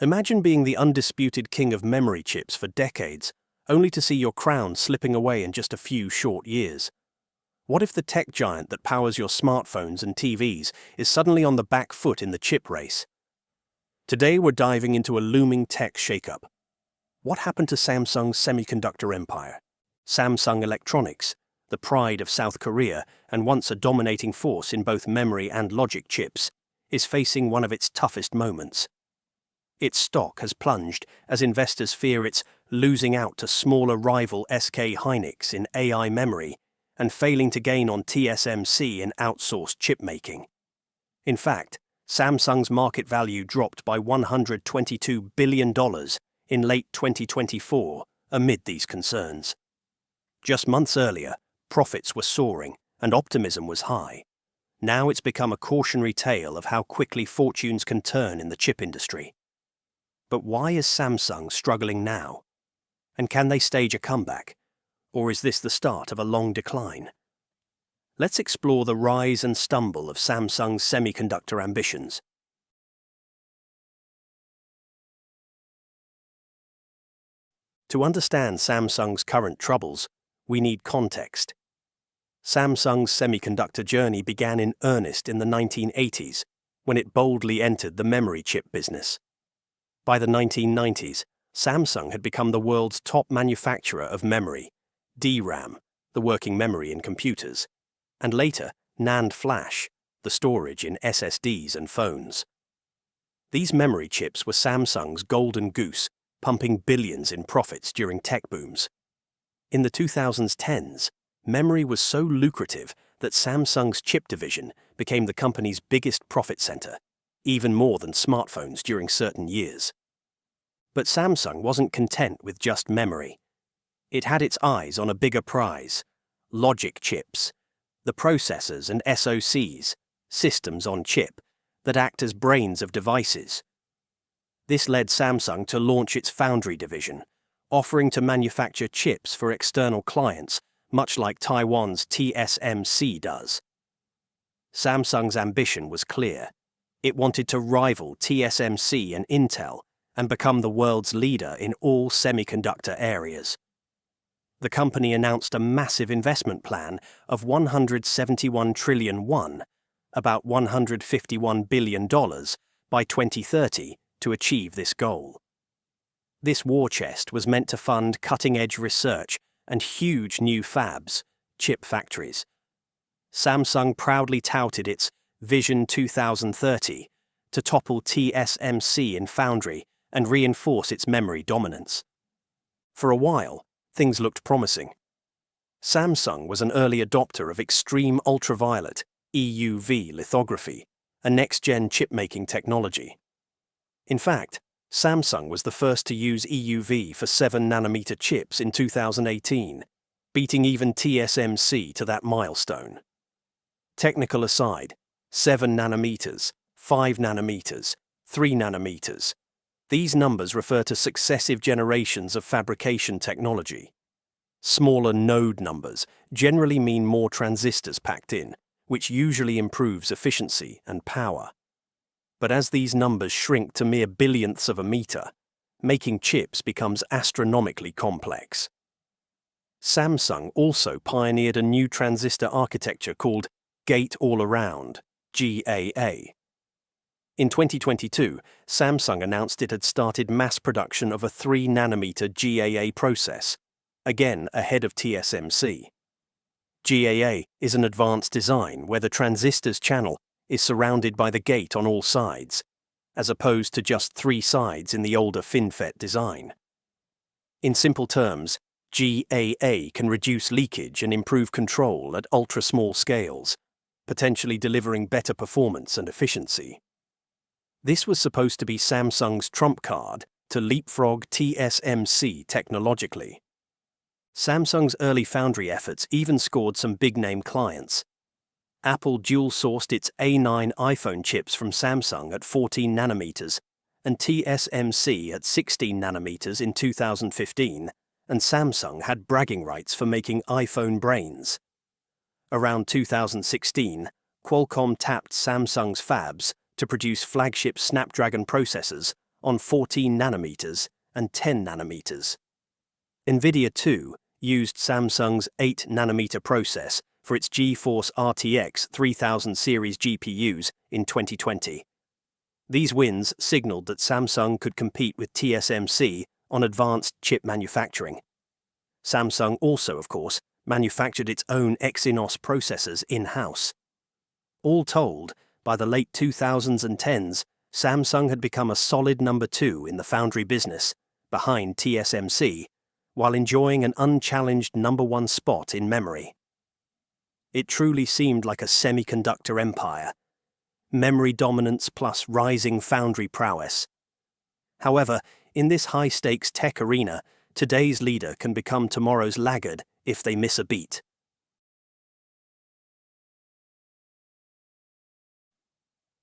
Imagine being the undisputed king of memory chips for decades, only to see your crown slipping away in just a few short years. What if the tech giant that powers your smartphones and TVs is suddenly on the back foot in the chip race? Today we're diving into a looming tech shakeup. What happened to Samsung's semiconductor empire? Samsung Electronics, the pride of South Korea and once a dominating force in both memory and logic chips, is facing one of its toughest moments. Its stock has plunged as investors fear it's losing out to smaller rival SK Hynix in AI memory and failing to gain on TSMC in outsourced chip making. In fact, Samsung's market value dropped by $122 billion in late 2024 amid these concerns. Just months earlier, profits were soaring and optimism was high. Now it's become a cautionary tale of how quickly fortunes can turn in the chip industry. But why is Samsung struggling now? And can they stage a comeback? Or is this the start of a long decline? Let's explore the rise and stumble of Samsung's semiconductor ambitions. To understand Samsung's current troubles, we need context. Samsung's semiconductor journey began in earnest in the 1980s, when it boldly entered the memory chip business. By the 1990s, Samsung had become the world's top manufacturer of memory, DRAM, the working memory in computers, and later NAND flash, the storage in SSDs and phones. These memory chips were Samsung's golden goose, pumping billions in profits during tech booms. In the 2010s, memory was so lucrative that Samsung's chip division became the company's biggest profit center, even more than smartphones during certain years. But Samsung wasn't content with just memory. It had its eyes on a bigger prize: logic chips, the processors and SoCs, systems on chip, that act as brains of devices. This led Samsung to launch its foundry division, offering to manufacture chips for external clients, much like Taiwan's TSMC does. Samsung's ambition was clear. It wanted to rival TSMC and Intel and become the world's leader in all semiconductor areas. The company announced a massive investment plan of 171 trillion won, about $151 billion, by 2030 to achieve this goal. This war chest was meant to fund cutting-edge research and huge new fabs, chip factories. Samsung proudly touted its Vision 2030 to topple TSMC in foundry and reinforce its memory dominance. For a while, things looked promising. Samsung was an early adopter of extreme ultraviolet (EUV) lithography, a next-gen chip-making technology. In fact, Samsung was the first to use EUV for 7nm chips in 2018, beating even TSMC to that milestone. Technical aside, 7nm, 5nm, 3nm. These numbers refer to successive generations of fabrication technology. Smaller node numbers generally mean more transistors packed in, which usually improves efficiency and power. But as these numbers shrink to mere billionths of a meter, making chips becomes astronomically complex. Samsung also pioneered a new transistor architecture called Gate-All-Around, GAA. In 2022, Samsung announced it had started mass production of a 3nm GAA process, again ahead of TSMC. GAA is an advanced design where the transistor's channel is surrounded by the gate on all sides, as opposed to just 3 sides in the older FinFET design. In simple terms, GAA can reduce leakage and improve control at ultra-small scales, potentially delivering better performance and efficiency. This was supposed to be Samsung's trump card to leapfrog TSMC technologically. Samsung's early foundry efforts even scored some big-name clients. Apple dual-sourced its A9 iPhone chips from Samsung at 14nm and TSMC at 16nm in 2015, and Samsung had bragging rights for making iPhone brains. Around 2016, Qualcomm tapped Samsung's fabs to produce flagship Snapdragon processors on 14 nanometers and 10 nanometers. NVIDIA too used Samsung's 8-nanometer process for its GeForce RTX 3000 series GPUs in 2020. These wins signaled that Samsung could compete with TSMC on advanced chip manufacturing. Samsung also, of course, manufactured its own Exynos processors in-house. All told, by the late 2010s, Samsung had become a solid number 2 in the foundry business, behind TSMC, while enjoying an unchallenged number 1 spot in memory. It truly seemed like a semiconductor empire. Memory dominance plus rising foundry prowess. However, in this high-stakes tech arena, today's leader can become tomorrow's laggard if they miss a beat.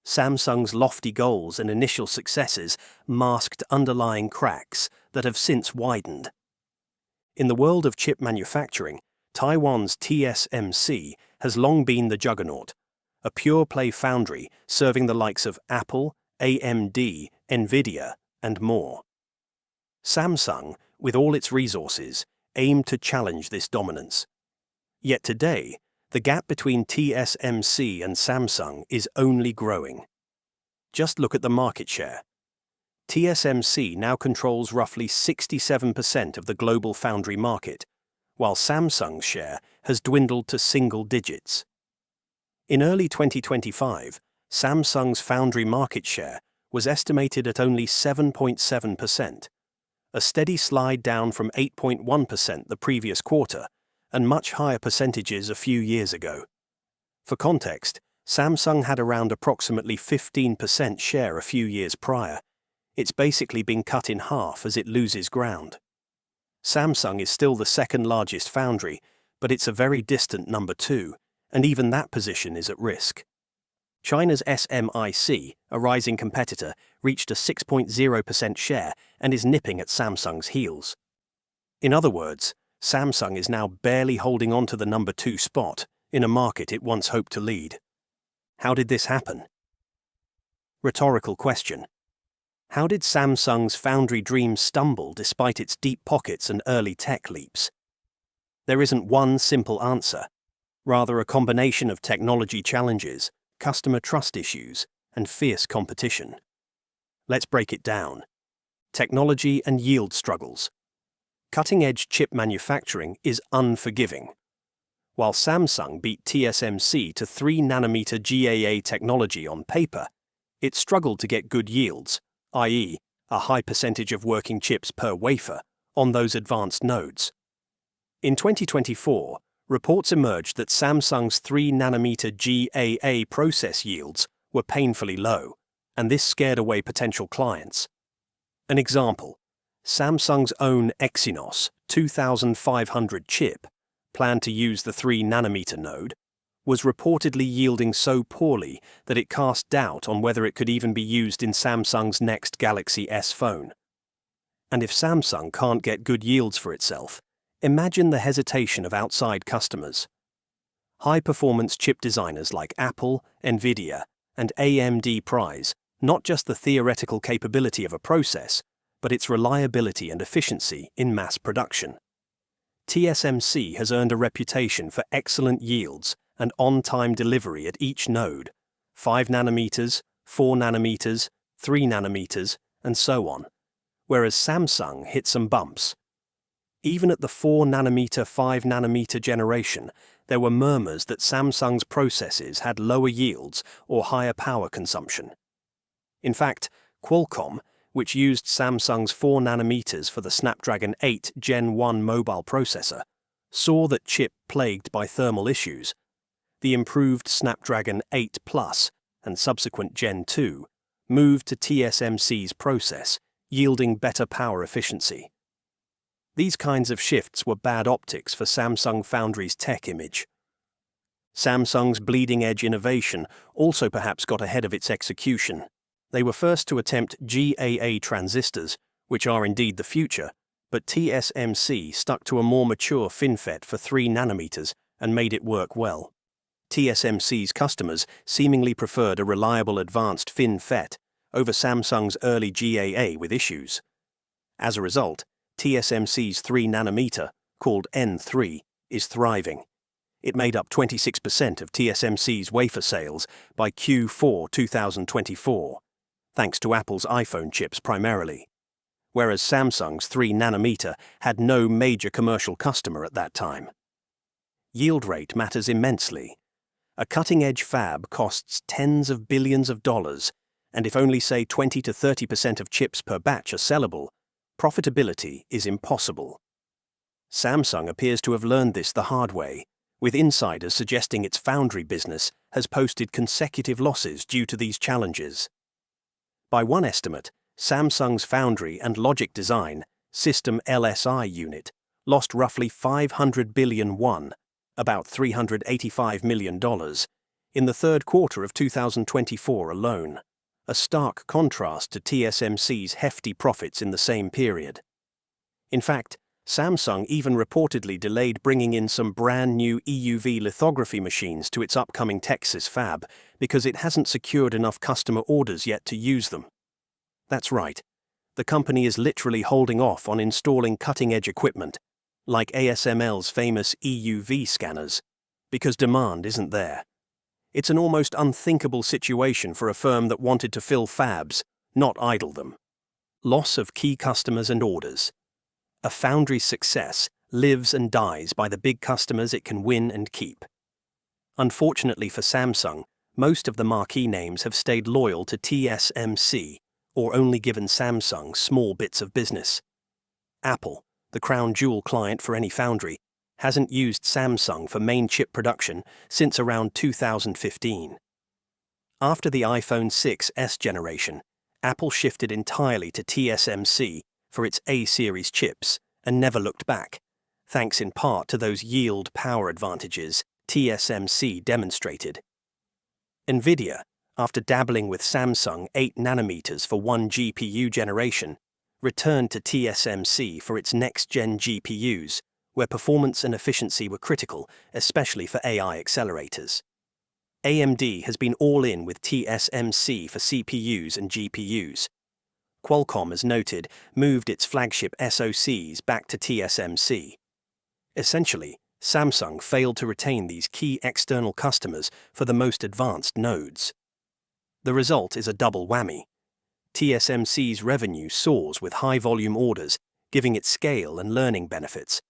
Samsung's lofty goals and initial successes masked underlying cracks that have since widened. In the world of chip manufacturing, Taiwan's TSMC has long been the juggernaut, a pure-play foundry serving the likes of Apple, AMD, NVIDIA, and more. Samsung, with all its resources, aimed to challenge this dominance. Yet today, the gap between TSMC and Samsung is only growing. Just look at the market share. TSMC now controls roughly 67% of the global foundry market, while Samsung's share has dwindled to single digits. In early 2025, Samsung's foundry market share was estimated at only 7.7%, a steady slide down from 8.1% the previous quarter, and much higher percentages a few years ago. For context, Samsung had around approximately 15% share a few years prior. It's basically been cut in half as it loses ground. Samsung is still the second largest foundry, but it's a very distant number 2, and even that position is at risk. China's SMIC, a rising competitor, reached a 6.0% share and is nipping at Samsung's heels. In other words, Samsung is now barely holding on to the number 2 spot in a market it once hoped to lead. How did this happen? Rhetorical question. How did Samsung's foundry dream stumble despite its deep pockets and early tech leaps? There isn't one simple answer, rather a combination of technology challenges, customer trust issues, and fierce competition. Let's break it down. Technology and yield struggles. Cutting-edge chip manufacturing is unforgiving. While Samsung beat TSMC to 3-nanometer GAA technology on paper, it struggled to get good yields, i.e., a high percentage of working chips per wafer, on those advanced nodes. In 2024, reports emerged that Samsung's 3-nanometer GAA process yields were painfully low, and this scared away potential clients. An example: Samsung's own Exynos 2500 chip, planned to use the 3-nanometer node, was reportedly yielding so poorly that it cast doubt on whether it could even be used in Samsung's next Galaxy S phone. And if Samsung can't get good yields for itself, imagine the hesitation of outside customers. High-performance chip designers like Apple, NVIDIA, and AMD prize not just the theoretical capability of a process, but its reliability and efficiency in mass production. TSMC has earned a reputation for excellent yields and on-time delivery at each node: 5 nanometers, 4 nanometers, 3 nanometers, and so on, whereas Samsung hit some bumps. Even at the 4-nanometer, 5-nanometer generation, there were murmurs that Samsung's processes had lower yields or higher power consumption. In fact, Qualcomm, which used Samsung's 4 nanometers for the Snapdragon 8 Gen 1 mobile processor, saw that chip plagued by thermal issues. The improved Snapdragon 8 Plus and subsequent Gen 2 moved to TSMC's process, yielding better power efficiency. These kinds of shifts were bad optics for Samsung Foundry's tech image. Samsung's bleeding-edge innovation also perhaps got ahead of its execution. They were first to attempt GAA transistors, which are indeed the future, but TSMC stuck to a more mature FinFET for 3 nanometers and made it work well. TSMC's customers seemingly preferred a reliable advanced FinFET, over Samsung's early GAA with issues. As a result, TSMC's 3nm, called N3, is thriving. It made up 26% of TSMC's wafer sales by Q4 2024, thanks to Apple's iPhone chips primarily, whereas Samsung's 3nm had no major commercial customer at that time. Yield rate matters immensely. A cutting-edge fab costs tens of billions of dollars, and if only, say, 20 to 30% of chips per batch are sellable, profitability is impossible. Samsung appears to have learned this the hard way, with insiders suggesting its foundry business has posted consecutive losses due to these challenges. By one estimate, Samsung's foundry and logic design system LSI unit lost roughly 500 billion won, about $385 million, in the third quarter of 2024 alone, a stark contrast to TSMC's hefty profits in the same period. In fact, Samsung even reportedly delayed bringing in some brand new EUV lithography machines to its upcoming Texas fab because it hasn't secured enough customer orders yet to use them. That's right, the company is literally holding off on installing cutting-edge equipment, like ASML's famous EUV scanners, because demand isn't there. It's an almost unthinkable situation for a firm that wanted to fill fabs, not idle them. Loss of key customers and orders. A foundry's success lives and dies by the big customers it can win and keep. Unfortunately for Samsung, most of the marquee names have stayed loyal to TSMC, or only given Samsung small bits of business. Apple, the crown jewel client for any foundry, hasn't used Samsung for main chip production since around 2015. After the iPhone 6s generation, Apple shifted entirely to TSMC for its A-series chips and never looked back, thanks in part to those yield power advantages TSMC demonstrated. Nvidia, after dabbling with Samsung 8nm for one GPU generation, returned to TSMC for its next-gen GPUs, where performance and efficiency were critical, especially for AI accelerators. AMD has been all in with TSMC for CPUs and GPUs. Qualcomm, as noted, moved its flagship SoCs back to TSMC. Essentially, Samsung failed to retain these key external customers for the most advanced nodes. The result is a double whammy. TSMC's revenue soars with high-volume orders, giving it scale and learning benefits,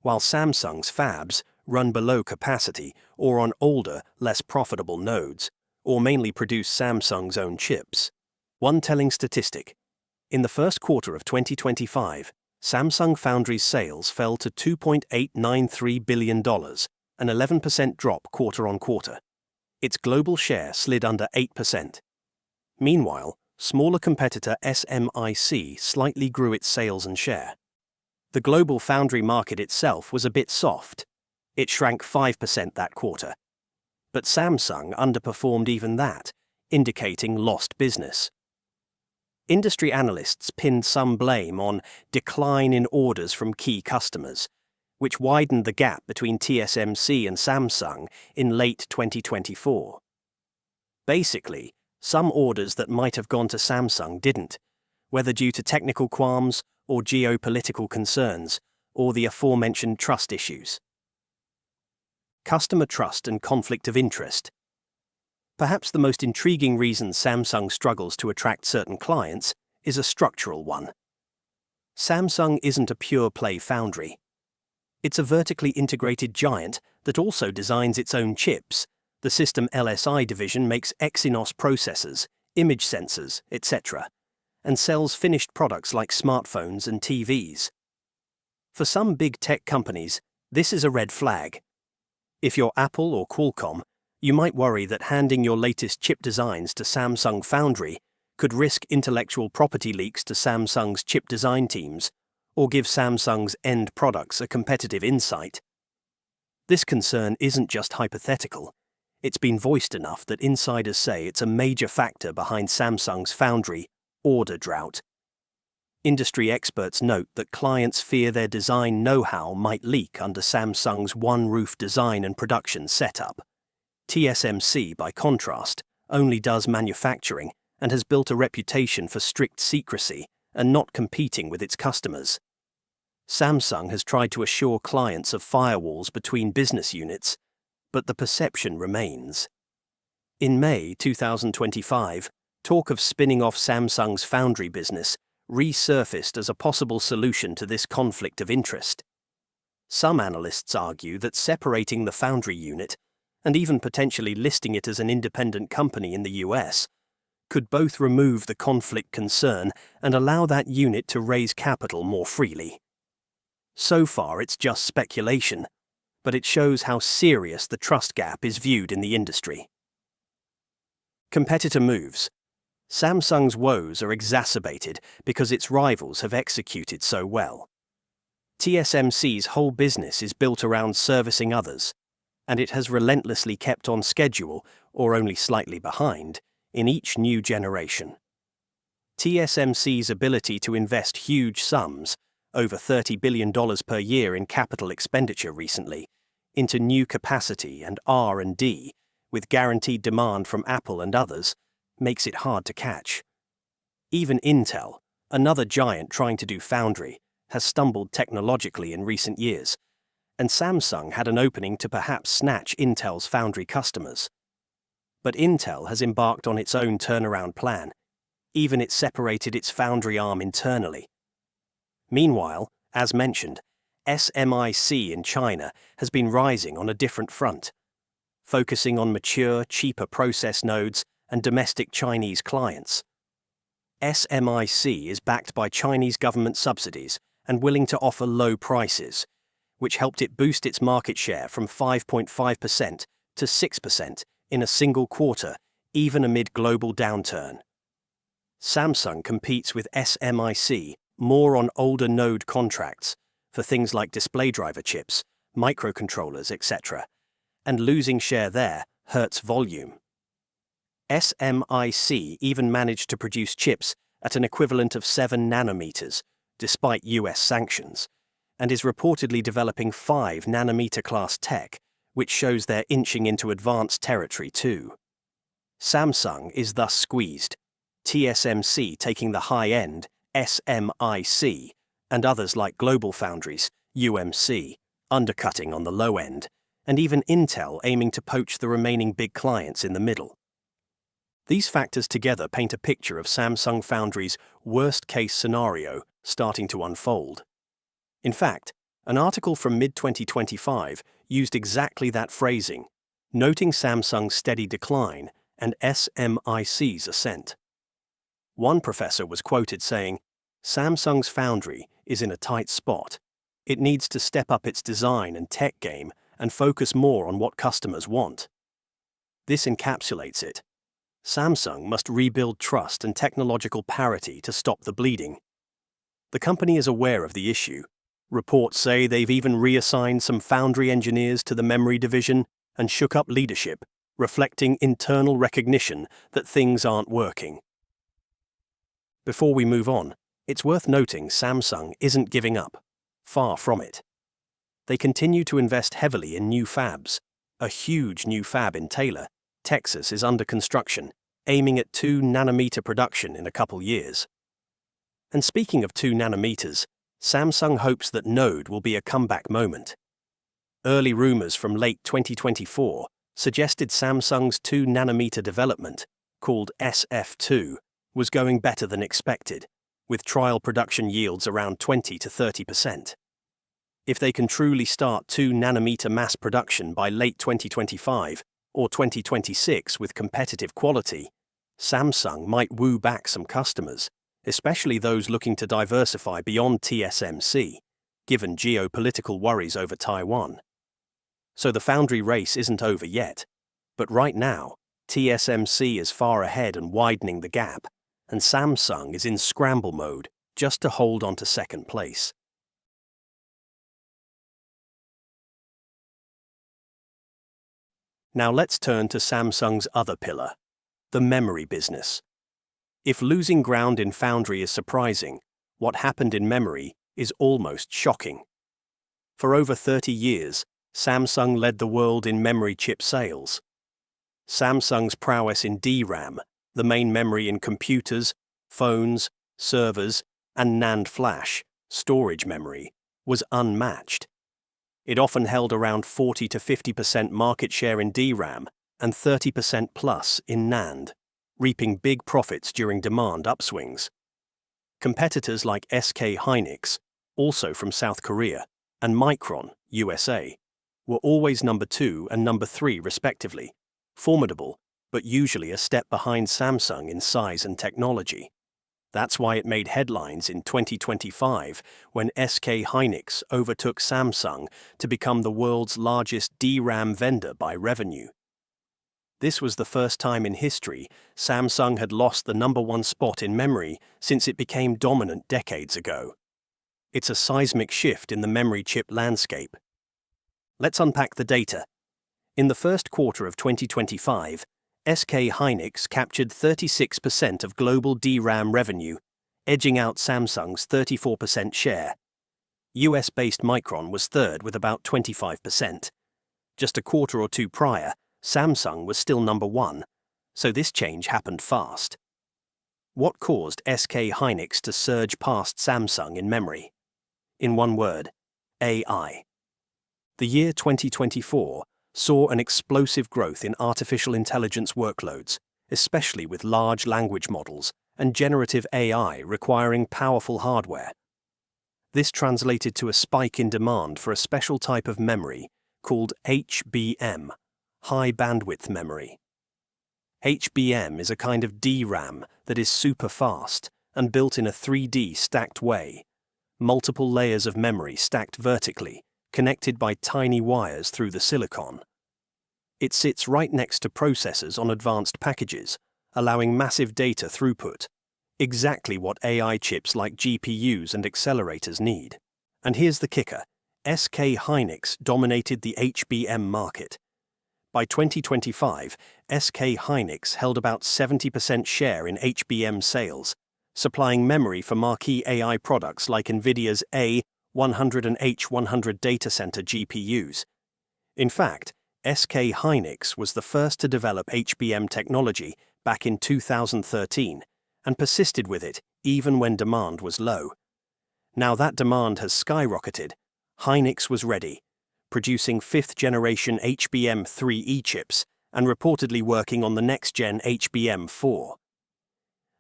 while Samsung's fabs run below capacity or on older, less profitable nodes, or mainly produce Samsung's own chips. One telling statistic: in the first quarter of 2025, Samsung Foundry's sales fell to $2.893 billion, an 11% drop quarter-on-quarter. Its global share slid under 8%. Meanwhile, smaller competitor SMIC slightly grew its sales and share. The global foundry market itself was a bit soft. It shrank 5% that quarter. But Samsung underperformed even that, indicating lost business. Industry analysts pinned some blame on decline in orders from key customers, which widened the gap between TSMC and Samsung in late 2024. Basically, some orders that might have gone to Samsung didn't, whether due to technical qualms or geopolitical concerns, or the aforementioned trust issues. Customer trust and conflict of interest. Perhaps the most intriguing reason Samsung struggles to attract certain clients is a structural one. Samsung isn't a pure-play foundry. It's a vertically integrated giant that also designs its own chips. The system LSI division makes Exynos processors, image sensors, etc., and sells finished products like smartphones and TVs. For some big tech companies, this is a red flag. If you're Apple or Qualcomm, you might worry that handing your latest chip designs to Samsung Foundry could risk intellectual property leaks to Samsung's chip design teams, or give Samsung's end products a competitive insight. This concern isn't just hypothetical. It's been voiced enough that insiders say it's a major factor behind Samsung's Foundry order drought. Industry experts note that clients fear their design know-how might leak under Samsung's one-roof design and production setup. TSMC, by contrast, only does manufacturing and has built a reputation for strict secrecy and not competing with its customers. Samsung has tried to assure clients of firewalls between business units, but the perception remains. In May 2025, talk of spinning off Samsung's foundry business resurfaced as a possible solution to this conflict of interest. Some analysts argue that separating the foundry unit, and even potentially listing it as an independent company in the US, could both remove the conflict concern and allow that unit to raise capital more freely. So far, it's just speculation, but it shows how serious the trust gap is viewed in the industry. Competitor moves. Samsung's woes are exacerbated because its rivals have executed so well. TSMC's whole business is built around servicing others, and it has relentlessly kept on schedule, or only slightly behind, in each new generation. TSMC's ability to invest huge sums, over $30 billion per year in capital expenditure recently, into new capacity and R&D, with guaranteed demand from Apple and others, makes it hard to catch. Even Intel, another giant trying to do foundry, has stumbled technologically in recent years, and Samsung had an opening to perhaps snatch Intel's foundry customers. But Intel has embarked on its own turnaround plan. Even it separated its foundry arm internally. Meanwhile, as mentioned, SMIC in China has been rising on a different front, focusing on mature, cheaper process nodes and domestic Chinese clients. SMIC is backed by Chinese government subsidies and willing to offer low prices, which helped it boost its market share from 5.5% to 6% in a single quarter, even amid global downturn. Samsung competes with SMIC more on older node contracts for things like display driver chips, microcontrollers, etc., and losing share there hurts volume. SMIC even managed to produce chips at an equivalent of 7 nanometers, despite US sanctions, and is reportedly developing 5 nanometer class tech, which shows they're inching into advanced territory too. Samsung is thus squeezed, TSMC taking the high-end SMIC, and others like GlobalFoundries, UMC, undercutting on the low end, and even Intel aiming to poach the remaining big clients in the middle. These factors together paint a picture of Samsung Foundry's worst-case scenario starting to unfold. In fact, an article from mid-2025 used exactly that phrasing, noting Samsung's steady decline and SMIC's ascent. One professor was quoted saying, "Samsung's foundry is in a tight spot. It needs to step up its design and tech game and focus more on what customers want." This encapsulates it. Samsung must rebuild trust and technological parity to stop the bleeding. The company is aware of the issue. Reports say they've even reassigned some foundry engineers to the memory division and shook up leadership, reflecting internal recognition that things aren't working. Before we move on, it's worth noting Samsung isn't giving up. Far from it. They continue to invest heavily in new fabs. A huge new fab in Taylor, Texas is under construction, aiming at 2 nanometer production in a couple years. And speaking of 2 nanometers, Samsung hopes that Node will be a comeback moment. Early rumors from late 2024 suggested Samsung's 2 nanometer development, called SF2, was going better than expected, with trial production yields around 20 to 30%. If they can truly start 2 nanometer mass production by late 2025 or 2026 with competitive quality, Samsung might woo back some customers, especially those looking to diversify beyond TSMC, given geopolitical worries over Taiwan. So the foundry race isn't over yet, but right now, TSMC is far ahead and widening the gap, and Samsung is in scramble mode just to hold on to second place. Now let's turn to Samsung's other pillar, the memory business. If losing ground in foundry is surprising, what happened in memory is almost shocking. For over 30 years, Samsung led the world in memory chip sales. Samsung's prowess in DRAM, the main memory in computers, phones, servers, and NAND flash, storage memory, was unmatched. It often held around 40 to 50% market share in DRAM and 30% plus in NAND, reaping big profits during demand upswings. Competitors like SK Hynix, also from South Korea, and Micron, USA, were always number 2 and number 3 respectively, formidable, but usually a step behind Samsung in size and technology. That's why it made headlines in 2025 when SK Hynix overtook Samsung to become the world's largest DRAM vendor by revenue. This was the first time in history Samsung had lost the number 1 spot in memory since it became dominant decades ago. It's a seismic shift in the memory chip landscape. Let's unpack the data. In the first quarter of 2025, SK Hynix captured 36% of global DRAM revenue, edging out Samsung's 34% share. US-based Micron was third with about 25%. Just a quarter or two prior, Samsung was still number 1, so this change happened fast. What caused SK Hynix to surge past Samsung in memory? In one word, AI. The year 2024 saw an explosive growth in artificial intelligence workloads, especially with large language models and generative AI requiring powerful hardware. This translated to a spike in demand for a special type of memory called HBM, high bandwidth memory. HBM is a kind of DRAM that is super fast and built in a 3D stacked way, multiple layers of memory stacked vertically, connected by tiny wires through the silicon. It sits right next to processors on advanced packages, allowing massive data throughput, exactly what AI chips like GPUs and accelerators need. And here's the kicker: SK Hynix dominated the HBM market. By 2025, SK Hynix held about 70% share in HBM sales, supplying memory for marquee AI products like NVIDIA's A100 and H100 data center GPUs. In fact, SK Hynix was the first to develop HBM technology back in 2013 and persisted with it even when demand was low. Now that demand has skyrocketed, Hynix was ready, producing 5th-generation HBM3E chips and reportedly working on the next-gen HBM4.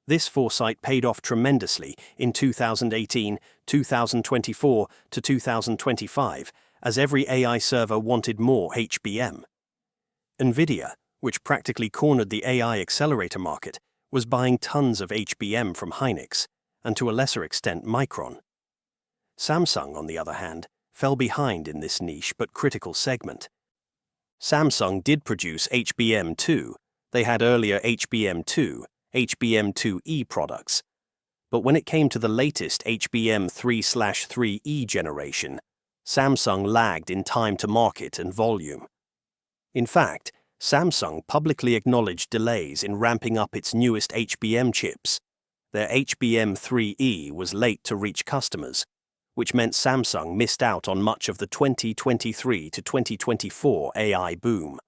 This foresight paid off tremendously in 2018, 2024 to 2025, as every AI server wanted more HBM. NVIDIA, which practically cornered the AI accelerator market, was buying tons of HBM from Hynix, and to a lesser extent Micron. Samsung, on the other hand, fell behind in this niche but critical segment. Samsung did produce HBM2. They had earlier HBM2, HBM2E products. But when it came to the latest HBM3/3E generation, Samsung lagged in time to market and volume. In fact, Samsung publicly acknowledged delays in ramping up its newest HBM chips. Their HBM3E was late to reach customers, which meant Samsung missed out on much of the 2023 to 2024 AI boom.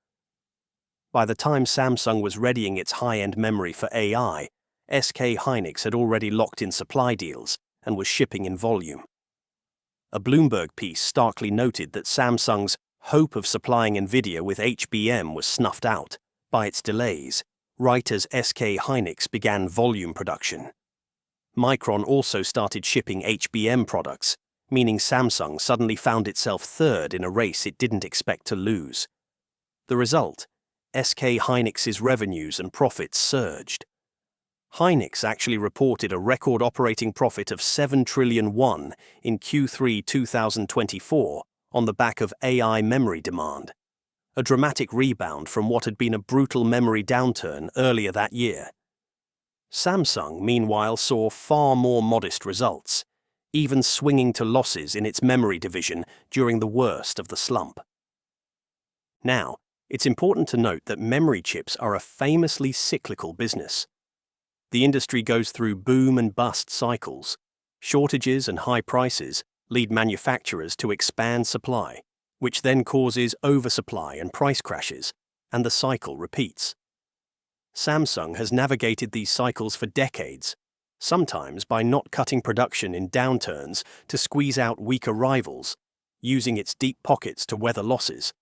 By the time Samsung was readying its high-end memory for AI, SK Hynix had already locked in supply deals and was shipping in volume. A Bloomberg piece starkly noted that Samsung's hope of supplying NVIDIA with HBM was snuffed out by its delays, right as SK Hynix began volume production. Micron also started shipping HBM products, meaning Samsung suddenly found itself third in a race it didn't expect to lose. The result: SK Hynix's revenues and profits surged. Hynix actually reported a record operating profit of 7 trillion won in Q3 2024 on the back of AI memory demand, a dramatic rebound from what had been a brutal memory downturn earlier that year. Samsung, meanwhile, saw far more modest results, even swinging to losses in its memory division during the worst of the slump. Now, it's important to note that memory chips are a famously cyclical business. The industry goes through boom and bust cycles. Shortages and high prices lead manufacturers to expand supply, which then causes oversupply and price crashes, and the cycle repeats. Samsung has navigated these cycles for decades, sometimes by not cutting production in downturns to squeeze out weaker rivals, using its deep pockets to weather losses.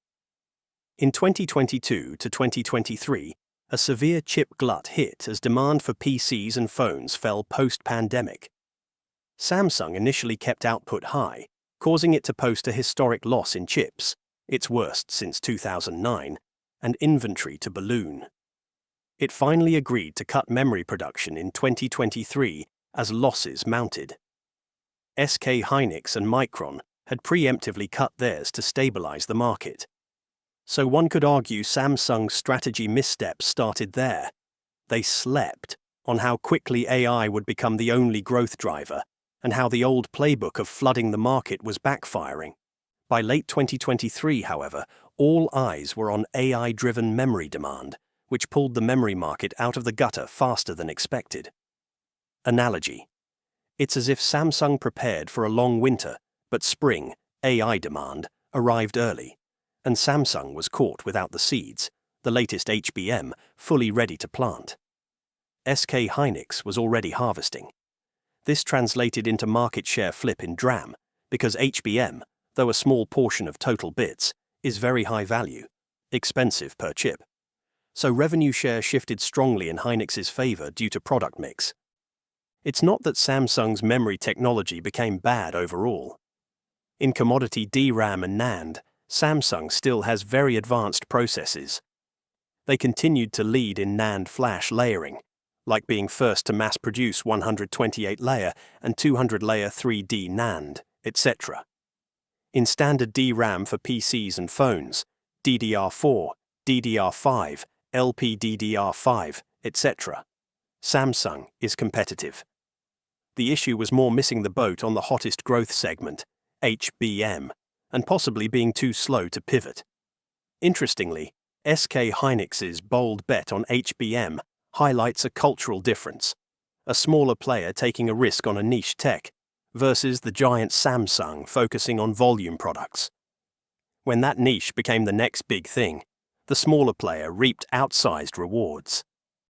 In 2022 to 2023, a severe chip glut hit as demand for PCs and phones fell post-pandemic. Samsung initially kept output high, causing it to post a historic loss in chips, its worst since 2009, and inventory to balloon. It finally agreed to cut memory production in 2023 as losses mounted. SK Hynix and Micron had preemptively cut theirs to stabilize the market. So one could argue Samsung's strategy missteps started there. They slept on how quickly AI would become the only growth driver, and how the old playbook of flooding the market was backfiring. By late 2023, however, all eyes were on AI-driven memory demand, which pulled the memory market out of the gutter faster than expected. Analogy: it's as if Samsung prepared for a long winter, but spring, AI demand, arrived early, and Samsung was caught without the seeds, the latest HBM, fully ready to plant. SK Hynix was already harvesting. This translated into market share flip in DRAM, because HBM, though a small portion of total bits, is very high value, expensive per chip. So revenue share shifted strongly in Hynix's favor due to product mix. It's not that Samsung's memory technology became bad overall. In commodity DRAM and NAND, Samsung still has very advanced processes. They continued to lead in NAND flash layering, like being first to mass-produce 128-layer and 200-layer 3D NAND, etc. In standard DRAM for PCs and phones, DDR4, DDR5, LPDDR5, etc., Samsung is competitive. The issue was more missing the boat on the hottest growth segment, HBM, and possibly being too slow to pivot. Interestingly, SK Hynix's bold bet on HBM highlights a cultural difference, a smaller player taking a risk on a niche tech versus the giant Samsung focusing on volume products. When that niche became the next big thing, the smaller player reaped outsized rewards.